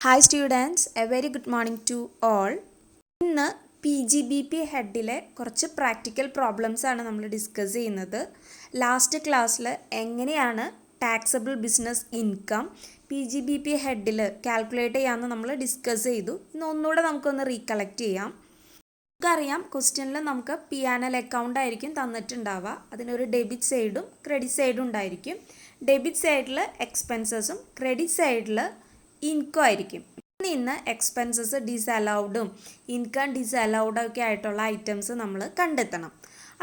Hi students, a very good morning to all. ഇന്ന് PGBP ഹെഡിലെ കുറച്ച് പ്രാക്ടിക്കൽ പ്രോബ്ലംസ് ആണ് നമ്മൾ ഡിസ്കസ് ചെയ്യുന്നത്. ലാസ്റ്റ് ക്ലാസ്സിൽ എങ്ങനെയാണ് ടാക്സബിൾ ബിസിനസ് ഇൻകം PGBP ഹെഡിൽ കാൽക്കുലേറ്റ് ചെയ്യാമെന്ന് നമ്മൾ ഡിസ്കസ് ചെയ്തു. ഇന്ന് ഒന്നുകൂടെ നമുക്കൊന്ന് റീകളക്ട് ചെയ്യാം. നമുക്കറിയാം, ക്വസ്റ്റ്യനിൽ നമുക്ക് P&L അക്കൗണ്ട് ആയിരിക്കും തന്നിട്ടുണ്ടാവുക. അതിനൊരു ഡെബിറ്റ് സൈഡും ക്രെഡിറ്റ് സൈഡും ഉണ്ടായിരിക്കും. ഡെബിറ്റ് സൈഡിൽ എക്സ്പെൻസസും ക്രെഡിറ്റ് സൈഡിൽ ഇൻകം ആയിരിക്കും. ഇന്ന് എക്സ്പെൻസസ് ഡിസലൗഡും ഇൻകം ഡിസലൗഡും ഒക്കെ ആയിട്ടുള്ള ഐറ്റംസ് നമ്മൾ കണ്ടെത്തണം.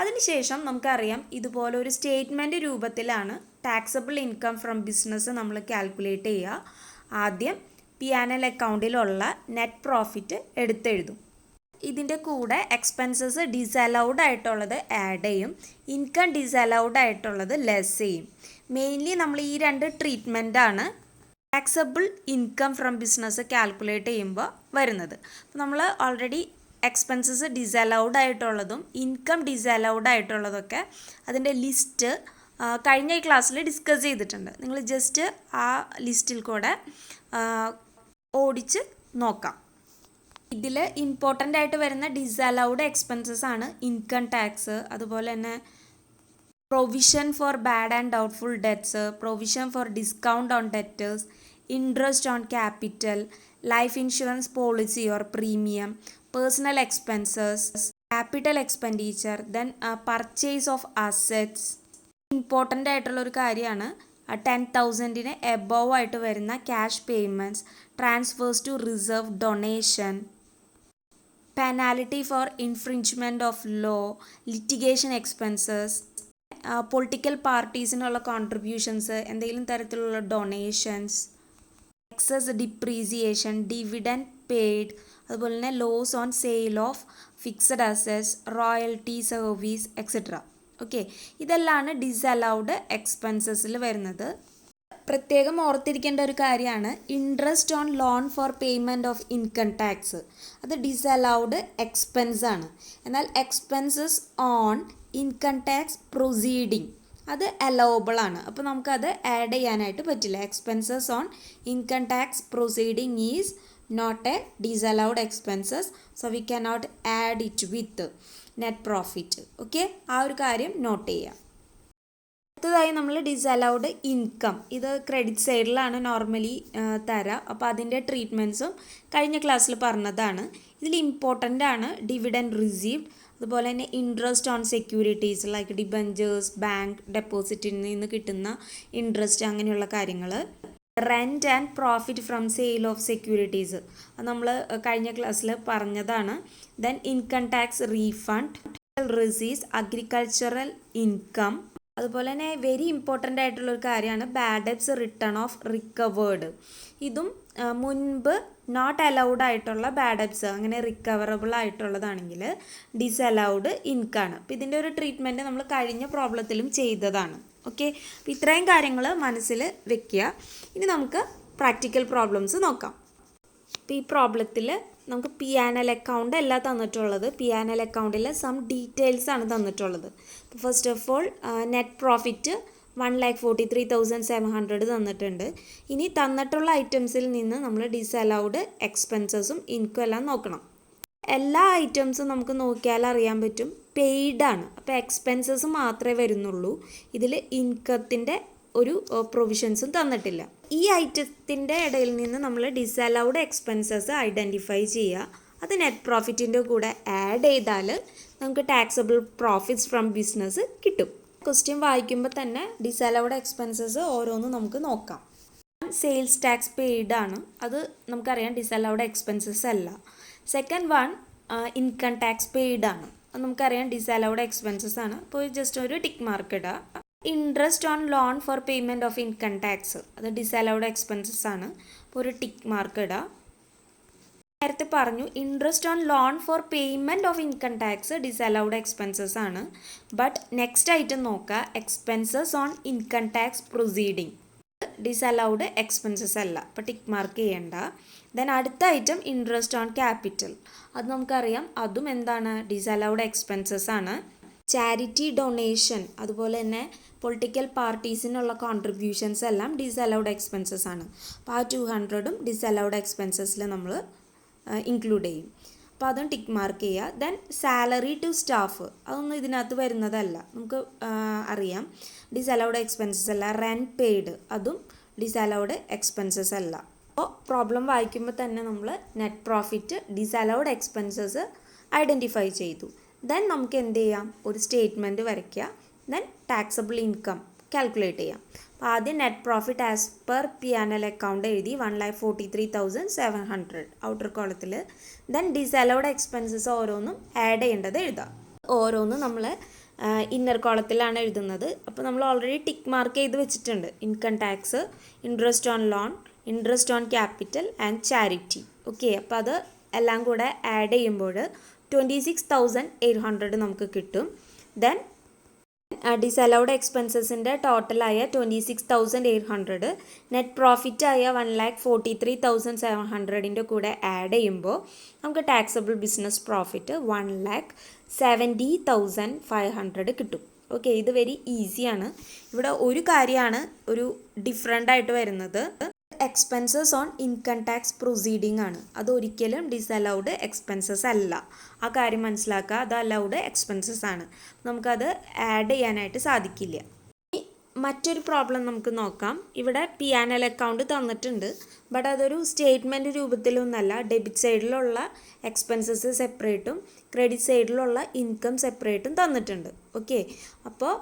അതിനുശേഷം നമുക്കറിയാം, ഇതുപോലെ ഒരു സ്റ്റേറ്റ്മെൻറ്റ് രൂപത്തിലാണ് ടാക്സബിൾ ഇൻകം ഫ്രം ബിസിനസ് നമ്മൾ കാൽക്കുലേറ്റ് ചെയ്യുക. ആദ്യം P&L അക്കൗണ്ടിലുള്ള നെറ്റ് പ്രോഫിറ്റ് എടുത്തെഴുതും. ഇതിൻ്റെ കൂടെ എക്സ്പെൻസസ് ഡിസലൗഡ് ആയിട്ടുള്ളത് ആഡ് ചെയ്യും, ഇൻകം ഡിസലൗഡ് ആയിട്ടുള്ളത് ലെസ് ചെയ്യും. മെയിൻലി നമ്മൾ ഈ രണ്ട് ട്രീറ്റ്മെൻറ്റാണ് taxable income from business calculate ചെയ്യുമ്പോൾ വരുന്നത്. അപ്പോൾ നമ്മൾ ഓൾറെഡി എക്സ്പെൻസസ് ഡിസലൗഡ് ആയിട്ടുള്ളതും ഇൻകം ഡിസലൗഡ് ആയിട്ടുള്ളതൊക്കെ അതിൻ്റെ ലിസ്റ്റ് കഴിഞ്ഞ ക്ലാസ്സിൽ ഡിസ്കസ് ചെയ്തിട്ടുണ്ട്. നിങ്ങൾ ജസ്റ്റ് ആ ലിസ്റ്റിൽ കൂടെ ഓടിച്ച് നോക്കാം. ഇതിൽ ഇമ്പോർട്ടൻ്റ് ആയിട്ട് വരുന്ന ഡിസലൗഡ് എക്സ്പെൻസസ് ആണ് ഇൻകം ടാക്സ്, അതുപോലെ തന്നെ provision for bad and doubtful debts, provision for discount on debtors, interest on capital, life insurance policy or premium, personal expenses, capital expenditure, then purchase of assets. Important ആയിട്ടുള്ള ഒരു കാര്യമാണ് 10,000 above ആയിട്ട് വരുന്ന cash payments, transfers to reserve, donation, penalty for infringement of law, litigation expenses, political പാർട്ടീസിനുള്ള contributions, എന്തെങ്കിലും തരത്തിലുള്ള donations, excess depreciation, dividend paid, അതുപോലെ തന്നെ loss on sale of fixed assets, royalty, service etcetera. Okay, ഇതെല്ലാമാണ് disallowed എക്സ്പെൻസസിൽ വരുന്നത്. പ്രത്യേകം ഓർത്തിരിക്കേണ്ട ഒരു കാര്യമാണ് interest on loan for payment of income tax. അത് ഡിസലൗഡ് എക്സ്പെൻസ് ആണ്. എന്നാൽ expenses on income tax proceeding അത് അലൗബിൾ ആണ്. അപ്പോൾ നമുക്കത് ആഡ് ചെയ്യാനായിട്ട് പറ്റില്ല. Expenses on income tax proceeding is not a disallowed expenses, so we can not add it with net profit. Okay, ആ ഒരു കാര്യം നോട്ട് ചെയ്യാം. അടുത്തതായി നമ്മൾ ഡിസലൗഡ് ഇൻകം, ഇത് ക്രെഡിറ്റ് സൈഡിലാണ് നോർമലി തരാം. അപ്പോൾ അതിൻ്റെ ട്രീറ്റ്മെൻറ്റ്സും കഴിഞ്ഞ ക്ലാസ്സിൽ പറഞ്ഞതാണ്. ഇതിൽ ഇമ്പോർട്ടൻ്റ് ആണ് ഡിവിഡൻഡ് റിസീവ്ഡ്, അതുപോലെ തന്നെ interest on securities like debentures, bank ഡെപ്പോസിറ്റിൽ നിന്ന് കിട്ടുന്ന ഇൻട്രസ്റ്റ്, അങ്ങനെയുള്ള കാര്യങ്ങൾ. Rent and profit from sale of securities, അത് നമ്മൾ കഴിഞ്ഞ ക്ലാസ്സിൽ പറഞ്ഞതാണ്. Then income tax refund, receives, agricultural income. അതുപോലെ തന്നെ വെരി ഇമ്പോർട്ടൻ്റ് ആയിട്ടുള്ളൊരു കാര്യമാണ് bad debts written off recovered. ഇതും മുൻപ് നോട്ട് അലൗഡ് ആയിട്ടുള്ള ബാഡ് ഡെറ്റ്സ് അങ്ങനെ റിക്കവറബിൾ ആയിട്ടുള്ളതാണെങ്കിൽ ഡിസലൗഡ് ഇൻകാണ്. അപ്പോൾ ഇതിൻ്റെ ഒരു ട്രീറ്റ്മെൻറ്റ് നമ്മൾ കഴിഞ്ഞ പ്രോബ്ലത്തിലും ചെയ്തതാണ്. ഓക്കെ, അപ്പോൾ ഇത്രയും കാര്യങ്ങൾ മനസ്സിൽ വെക്കുക. ഇനി നമുക്ക് പ്രാക്ടിക്കൽ പ്രോബ്ലംസ് നോക്കാം. അപ്പോൾ ഈ പ്രോബ്ലത്തിൽ നമുക്ക് P&L അക്കൗണ്ട് അല്ല തന്നിട്ടുള്ളത്, P&L അക്കൗണ്ടിലെ സം ഡീറ്റെയിൽസ് ആണ് തന്നിട്ടുള്ളത്. അപ്പോൾ first of all net profit 1,43,700 തന്നിട്ടുണ്ട്. ഇനി തന്നിട്ടുള്ള ഐറ്റംസിൽ നിന്ന് നമ്മൾ ഡിസലൗഡ് എക്സ്പെൻസസും ഇൻകം എല്ലാം നോക്കണം. എല്ലാ ഐറ്റംസും നമുക്ക് നോക്കിയാൽ അറിയാൻ പറ്റും പെയ്ഡാണ്. അപ്പോൾ എക്സ്പെൻസസ് മാത്രമേ വരുന്നുള്ളൂ. ഇതിൽ ഇൻകത്തിൻ്റെ ഒരു പ്രൊവിഷൻസും തന്നിട്ടില്ല. ഈ ഐറ്റത്തിൻ്റെ ഇടയിൽ നിന്ന് നമ്മൾ ഡിസലൗഡ് എക്സ്പെൻസസ് ഐഡൻറ്റിഫൈ ചെയ്യുക. അത് നെറ്റ് പ്രോഫിറ്റിൻ്റെ കൂടെ ആഡ് ചെയ്താൽ നമുക്ക് ടാക്സബിൾ പ്രോഫിറ്റ്സ് ഫ്രം ബിസിനസ് കിട്ടും. ക്വസ്റ്റ്യൻ വായിക്കുമ്പോൾ തന്നെ ഡിസലൗഡ് എക്സ്പെൻസസ് ഓരോന്നും നമുക്ക് നോക്കാം. സെയിൽസ് ടാക്സ് പെയ്ഡ് ആണ്, അത് നമുക്കറിയാം ഡിസലൗഡ് എക്സ്പെൻസസ് അല്ല. Second one income tax paid ആണ്, അത് നമുക്കറിയാം ഡിസലൗഡ് എക്സ്പെൻസസ് ആണ്. അപ്പോൾ ജസ്റ്റ് ഒരു ടിക്ക് മാർക്ക് ഇടുക. Interest on loan for payment of income tax, അത് ഡിസലൗഡ് എക്സ്പെൻസസ് ആണ്. അപ്പോൾ ഒരു ടിക്ക് മാർക്ക് ഇടുക. നേരത്തെ പറഞ്ഞു interest on loan for payment of income tax disallowed expenses ആണ്. ബട്ട് നെക്സ്റ്റ് ഐറ്റം നോക്കുക, expenses on income tax proceeding disallowed expenses അല്ല, അപ്പോൾ ടിക്ക് മാർക്ക് ചെയ്യേണ്ട. ദെൻ അടുത്ത ഐറ്റം ഇൻട്രസ്റ്റ് ഓൺ ക്യാപിറ്റൽ, അത് നമുക്കറിയാം അതും എന്താണ് ഡിസലൗഡ് എക്സ്പെൻസസ് ആണ്. ചാരിറ്റി ഡൊണേഷൻ അതുപോലെ തന്നെ പൊളിറ്റിക്കൽ പാർട്ടീസിനുള്ള കോൺട്രിബ്യൂഷൻസ് എല്ലാം ഡിസലൗഡ് എക്സ്പെൻസസ് ആണ്. അപ്പോൾ ആ 200 ഡിസലൗഡ് എക്സ്പെൻസസിൽ നമ്മൾ ഇൻക്ലൂഡ് ചെയ്യും. അപ്പോൾ അതും ടിക്ക് മാർക്ക് ചെയ്യുക. ദെൻ സാലറി ടു സ്റ്റാഫ് അതൊന്നും ഇതിനകത്ത് വരുന്നതല്ല, നമുക്ക് അറിയാം ഡിസലൗഡ് എക്സ്പെൻസസ് അല്ല. റെൻറ്റ് പെയ്ഡ് അതും ഡിസലൗഡ് എക്സ്പെൻസസ് അല്ല. അപ്പോൾ പ്രോബ്ലം വായിക്കുമ്പോൾ തന്നെ നമ്മൾ net profit disallowed expenses identify ചെയ്തു. ദെൻ നമുക്ക് എന്ത് ചെയ്യാം, ഒരു സ്റ്റേറ്റ്മെൻറ്റ് വരയ്ക്കുക. ദെൻ ടാക്സബിൾ ഇൻകം കാൽക്കുലേറ്റ് ചെയ്യാം. അപ്പോൾ ആദ്യം net profit as per P&L account എഴുതി 1,43,700 ഔട്ടർ കോളത്തിൽ. ദെൻ ഡിസലൗഡ് എക്സ്പെൻസസ് ഓരോന്നും ആഡ് ചെയ്യേണ്ടത് എഴുതാം. ഓരോന്നും നമ്മൾ ഇന്നർ കോളത്തിലാണ് എഴുതുന്നത്. അപ്പോൾ നമ്മൾ ഓൾറെഡി ടിക്ക് മാർക്ക് ചെയ്ത് വെച്ചിട്ടുണ്ട്. Income tax, interest on loan, interest on capital and charity. Okay, അപ്പോൾ അത് എല്ലാം കൂടെ ആഡ് ചെയ്യുമ്പോൾ 26,800 നമുക്ക് കിട്ടും. ദെൻ ഡിസലൗഡ് എക്സ്പെൻസസിൻ്റെ ടോട്ടലായ 26,800 നെറ്റ് പ്രോഫിറ്റായ 1,43,700 കൂടെ ആഡ് ചെയ്യുമ്പോൾ നമുക്ക് ടാക്സബിൾ ബിസിനസ് പ്രോഫിറ്റ് 1,70,500 കിട്ടും. ഓക്കെ, ഇത് വെരി ഈസിയാണ്. ഇവിടെ ഒരു കാര്യമാണ് ഒരു ഡിഫറെൻ്റ് ആയിട്ട് വരുന്നത്. Expenses on income tax proceeding ആണ്. അതൊരിക്കലും ഡിസലൗഡ് എക്സ്പെൻസസ് അല്ല. ആ കാര്യം മനസ്സിലാക്കുക. അത് അലൗഡ് എക്സ്പെൻസസ് ആണ്. നമുക്കത് ആഡ് ചെയ്യാനായിട്ട് സാധിക്കില്ല. ഇനി മറ്റൊരു പ്രോബ്ലം നമുക്ക് നോക്കാം. ഇവിടെ P&L അക്കൗണ്ട് തന്നിട്ടുണ്ട്. ബട്ട് അതൊരു സ്റ്റേറ്റ്മെൻറ്റ് രൂപത്തിലൊന്നല്ല. ഡെബിറ്റ് സൈഡിലുള്ള എക്സ്പെൻസസ് സെപ്പറേറ്റും ക്രെഡിറ്റ് സൈഡിലുള്ള ഇൻകം സെപ്പറേറ്റും തന്നിട്ടുണ്ട്. ഓക്കെ, അപ്പോൾ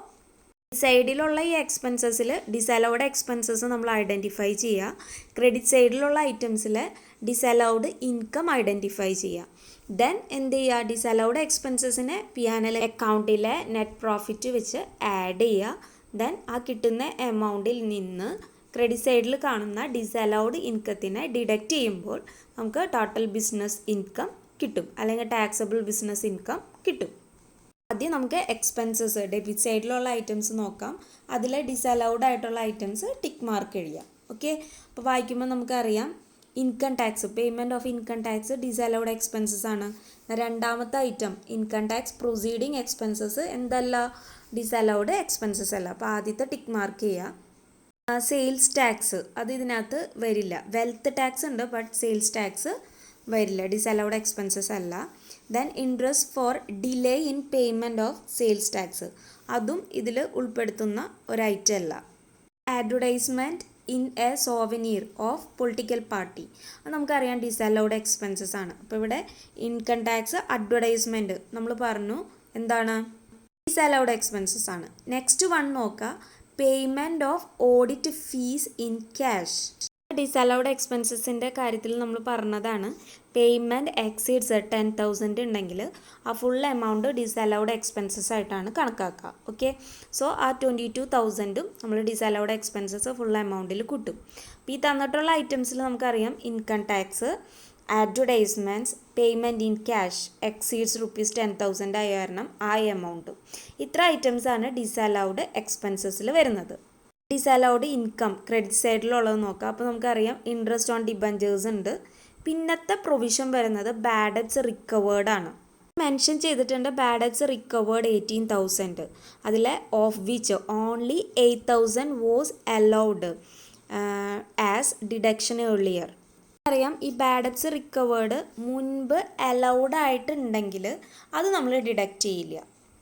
സൈഡിലുള്ള ഈ എക്സ്പെൻസസിൽ ഡിസലൗഡ് എക്സ്പെൻസസ് നമ്മൾ ഐഡൻറ്റിഫൈ ചെയ്യുക. ക്രെഡിറ്റ് സൈഡിലുള്ള ഐറ്റംസിൽ ഡിസലൗഡ് ഇൻകം ഐഡൻറ്റിഫൈ ചെയ്യുക. ദെൻ എന്ത് ചെയ്യുക, ഡിസലൗഡ് എക്സ്പെൻസസിനെ P&L അക്കൗണ്ടിലെ നെറ്റ് പ്രോഫിറ്റ് വെച്ച് ആഡ് ചെയ്യുക. ദെൻ ആ കിട്ടുന്ന എമൗണ്ടിൽ നിന്ന് ക്രെഡിറ്റ് സൈഡിൽ കാണുന്ന ഡിസലൗഡ് ഇൻകത്തിനെ ഡിഡക്റ്റ് ചെയ്യുമ്പോൾ നമുക്ക് ടോട്ടൽ ബിസിനസ് ഇൻകം കിട്ടും, അല്ലെങ്കിൽ ടാക്സബിൾ ബിസിനസ് ഇൻകം കിട്ടും. ആദ്യം നമുക്ക് എക്സ്പെൻസസ് ഡെബിറ്റ് സൈഡിലുള്ള ഐറ്റംസ് നോക്കാം. അതിൽ ഡിസലൗഡ് ആയിട്ടുള്ള ഐറ്റംസ് ടിക്ക് മാർക്ക് എഴുതാം. ഓക്കെ, അപ്പോൾ വായിക്കുമ്പോൾ നമുക്കറിയാം income tax, payment of income tax disallowed expenses ആണ്. രണ്ടാമത്തെ item income tax proceeding expenses എന്തല്ല, ഡിസലൗഡ് എക്സ്പെൻസസ് അല്ല. അപ്പോൾ ആദ്യത്തെ ടിക്ക് മാർക്ക് ചെയ്യുക. സെയിൽസ് ടാക്സ് അത് ഇതിനകത്ത് വരില്ല. വെൽത്ത് ടാക്സ് ഉണ്ട്, ബട്ട് സെയിൽസ് ടാക്സ് വരില്ല, ഡിസലൗഡ് എക്സ്പെൻസസ് അല്ല. Then interest four delay in payment of sales tax അതും ഇതിൽ ഉൾപ്പെടുത്തുന്ന ഒരു ഐറ്റം അല്ല. Advertisement in A souvenir of political party അത് നമുക്കറിയാം ഡിസലൗഡ് എക്സ്പെൻസസ് ആണ്. അപ്പോൾ ഇവിടെ ഇൻകം ടാക്സ് അഡ്വർടൈസ്മെൻറ്റ് നമ്മൾ പറഞ്ഞു എന്താണ്, ഡിസലൗഡ് എക്സ്പെൻസസ് ആണ്. നെക്സ്റ്റ് വൺ നോക്കുക, payment of audit fees in cash. Disallowed എക്സ്പെൻസസിൻ്റെ കാര്യത്തിൽ നമ്മൾ പറഞ്ഞതാണ് പേയ്മെൻറ്റ് എക്സീഡ്സ് 10,000 ഉണ്ടെങ്കിൽ ആ ഫുൾ എമൗണ്ട് ഡിസലൗഡ് എക്സ്പെൻസസ് ആയിട്ടാണ് കണക്കാക്കുക. ഓക്കെ, സോ ആ 22,000 നമ്മൾ ഡിസലൗഡ് എക്സ്പെൻസസ് ഫുൾ എമൗണ്ടിൽ കൂട്ടും. അപ്പോൾ ഈ തന്നിട്ടുള്ള ഐറ്റംസിൽ നമുക്കറിയാം income tax, advertisements, payment in cash exceeds ₹10,000 ആയ കാരണം ആ എമൗണ്ട്. ഇത്ര ഐറ്റംസാണ് ഡിസലൗഡ് എക്സ്പെൻസസിൽ വരുന്നത്. ഡിസലൗഡ് ഇൻകം ക്രെഡിറ്റ് സൈഡിലുള്ളത് നോക്കാം. അപ്പോൾ നമുക്കറിയാം ഇൻട്രസ്റ്റ് ഓൺ ഡിബഞ്ചേഴ്സ് ഉണ്ട്. പിന്നത്തെ പ്രൊവിഷൻ വരുന്നത് ബാഡ് ഡെറ്റ്സ് റിക്കവേർഡ് ആണ്. മെൻഷൻ ചെയ്തിട്ടുണ്ട് ബാഡ് ഡെറ്റ്സ് റിക്കവേർഡ് 18,000. അതിൽ of which only 8,000 was allowed as deduction earlier. അറിയാം ഈ ബാഡ് ഡെറ്റ്സ് റിക്കവേർഡ് മുൻപ് അലൗഡ് ആയിട്ടുണ്ടെങ്കിൽ അത് നമ്മൾ ഡിഡക്റ്റ് ചെയ്യില്ല.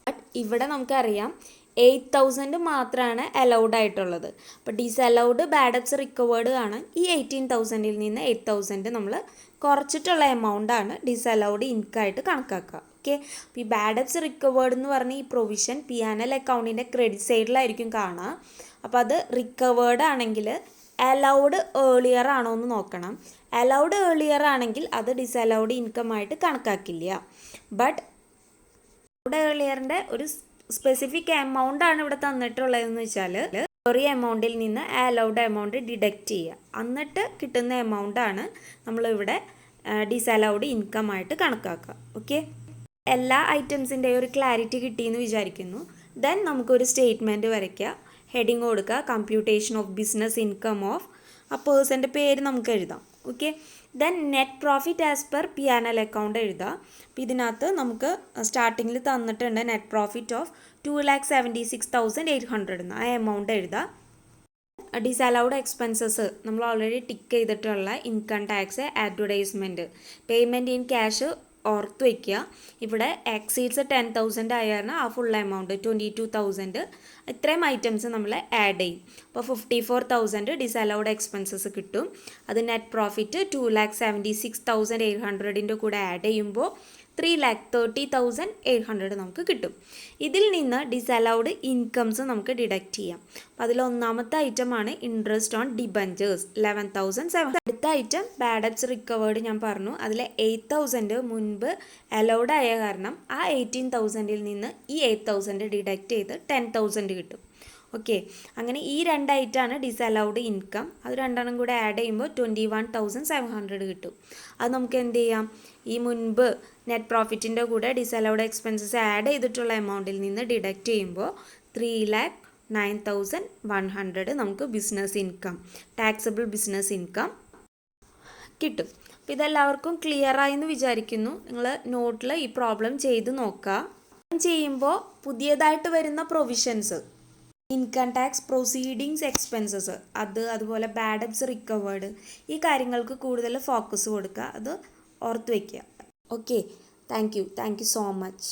ബട്ട് ഇവിടെ നമുക്കറിയാം 8,000 മാത്രമാണ് അലൗഡ് ആയിട്ടുള്ളത്. അപ്പോൾ ഡിസലൗഡ് ബാഡ് ഡെറ്റ്സ് റിക്കവേർഡ് ആണ്. ഈ 18,000ൽ നിന്ന് 8,000 നമ്മൾ കുറച്ചിട്ടുള്ള എമൗണ്ടാണ് ഡിസലൗഡ് ഇൻകമായിട്ട് കണക്കാക്കുക. ഓക്കെ, അപ്പോൾ ഈ ബാഡ് ഡെറ്റ്സ് റിക്കവേർഡ് എന്ന് പറഞ്ഞ ഈ പ്രൊവിഷൻ P&L അക്കൗണ്ടിൻ്റെ ക്രെഡിറ്റ് സൈഡിലായിരിക്കും കാണുക. അപ്പോൾ അത് റിക്കവേർഡ് ആണെങ്കിൽ അലൗഡ് ഏർലിയർ ആണോ എന്ന് നോക്കണം. അലൗഡ് ഏർലിയർ ആണെങ്കിൽ അത് ഡിസലൗഡ് ഇൻകമായിട്ട് കണക്കാക്കില്ല. ബട്ട് അലൗഡ് ഏർലിയറിൻ്റെ ഒരു സ്പെസിഫിക് എമൗണ്ട് ആണ് ഇവിടെ തന്നിട്ടുള്ളതെന്ന് വെച്ചാൽ ഒരു എമൗണ്ടിൽ നിന്ന് അലൗഡ് എമൗണ്ട് ഡിഡക്റ്റ് ചെയ്യുക, എന്നിട്ട് കിട്ടുന്ന എമൗണ്ടാണ് നമ്മളിവിടെ ഡിസലൗഡ് ഇൻകം ആയിട്ട് കണക്കാക്കുക. ഓക്കെ, എല്ലാ ഐറ്റംസിൻ്റെയും ഒരു ക്ലാരിറ്റി കിട്ടിയെന്ന് വിചാരിക്കുന്നു. ദെൻ നമുക്കൊരു സ്റ്റേറ്റ്മെൻറ്റ് വരയ്ക്കുക, ഹെഡിങ് കൊടുക്കുക computation of business income of ആ പേഴ്സൻ്റെ പേര് നമുക്ക് എഴുതാം. Okay, then net profit as per P&L account എഴുതുക. അപ്പോൾ ഇതിനകത്ത് നമുക്ക് സ്റ്റാർട്ടിങ്ങിൽ തന്നിട്ടുണ്ട് നെറ്റ് പ്രോഫിറ്റ് ഓഫ് 2,76,800 എന്ന്, ആ എമൗണ്ട് എഴുതുക. ഡിസലൗഡ് എക്സ്പെൻസസ് നമ്മൾ ഓൾറെഡി ടിക്ക് ചെയ്തിട്ടുള്ള income tax, advertisement, payment in cash ഓർത്ത് വയ്ക്കുക. ഇവിടെ എക്സീഡ്സ് 10,000 ആയാണ് ആ ഫുൾ എമൗണ്ട് 22,000, ഇത്രയും ഐറ്റംസ് നമ്മൾ ആഡ് ചെയ്യും. അപ്പോൾ 54,000 ഡിസലൗഡ് എക്സ്പെൻസസ് കിട്ടും. അത് നെറ്റ് പ്രോഫിറ്റ് 2,76,800 കൂടെ ആഡ് ചെയ്യുമ്പോൾ 3,30,800 നമുക്ക് കിട്ടും. ഇതിൽ നിന്ന് ഡിസലൗഡ് ഇൻകംസ് നമുക്ക് ഡിഡക്റ്റ് ചെയ്യാം. അപ്പോൾ അതിൽ ഒന്നാമത്തെ ഐറ്റമാണ് ഇൻട്രസ്റ്റ് ഓൺ ഡിബഞ്ചേഴ്സ് 11,700. അടുത്ത ഐറ്റം ബാഡ് ഡെറ്റ്സ് റിക്കവേർഡ് ഞാൻ പറഞ്ഞു. അതിൽ 8,000 മുൻപ് അലൗഡ് ആയ കാരണം ആ 18,000 നിന്ന് ഈ 8,000 ഡിഡക്റ്റ് ചെയ്ത് 10,000 കിട്ടും. ഓക്കെ, അങ്ങനെ ഈ രണ്ട് ഐറ്റമാണ് ഡിസലൗഡ് ഇൻകം. അത് രണ്ടെണ്ണം കൂടെ ആഡ് ചെയ്യുമ്പോൾ 21,700 കിട്ടും. അത് നമുക്ക് എന്ത് ചെയ്യാം, ഈ മുൻപ് നെറ്റ് പ്രോഫിറ്റിൻ്റെ കൂടെ ഡിസലൗഡ് എക്സ്പെൻസസ് ആഡ് ചെയ്തിട്ടുള്ള എമൗണ്ടിൽ നിന്ന് ഡിഡക്റ്റ് ചെയ്യുമ്പോൾ 3,09,100 നമുക്ക് business income, taxable business income കിട്ടും. അപ്പോൾ ഇതെല്ലാവർക്കും ക്ലിയർ ആയെന്ന് വിചാരിക്കുന്നു. നിങ്ങൾ നോട്ടിൽ ഈ പ്രോബ്ലം ചെയ്ത് നോക്കുക. ചെയ്യുമ്പോൾ പുതിയതായിട്ട് വരുന്ന provisions, income tax proceedings expenses, അതുപോലെ ബാഡ് ഡെറ്റ്സ് റിക്കവേർഡ്, ഈ കാര്യങ്ങൾക്ക് കൂടുതൽ ഫോക്കസ് കൊടുക്കുക, അത് ഓർത്ത് വയ്ക്കുക. Okay, thank you so much.